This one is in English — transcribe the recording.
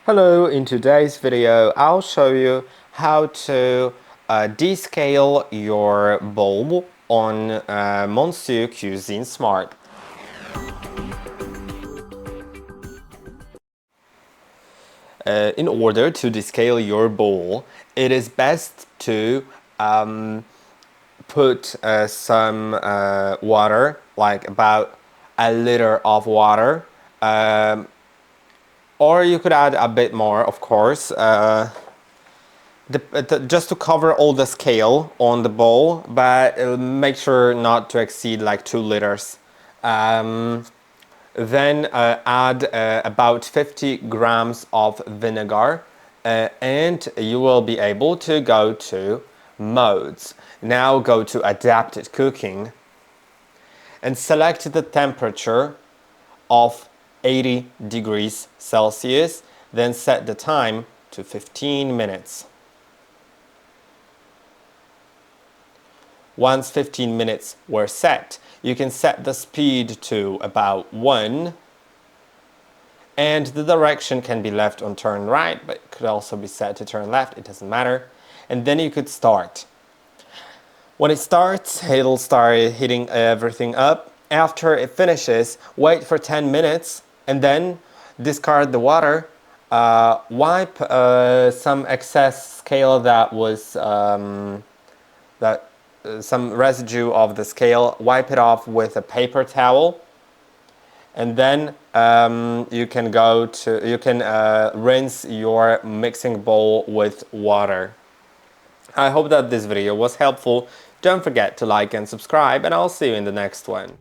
Hello, in today's video I'll show you how to descale your bowl on Monsieur Cuisine Smart. In order to descale your bowl, it is best to put some water, like about a liter of water, or you could add a bit more, of course, just to cover all the scale on the bowl, but make sure not to exceed like 2 liters. Then add about 50 grams of vinegar, and you will be able to go to modes. Now go to adapted cooking and select the temperature of 80 degrees Celsius, then set the time to 15 minutes. Once 15 minutes were set, you can set the speed to about 1, and the direction can be left on turn right, but it could also be set to turn left, it doesn't matter. And then you could start. When it starts, it'll start heating everything up. After it finishes, wait for 10 minutes and then discard the water. Wipe some excess scale that was some residue of the scale. Wipe it off with a paper towel, and then you can rinse your mixing bowl with water. I hope that this video was helpful. Don't forget to like and subscribe, and I'll see you in the next one.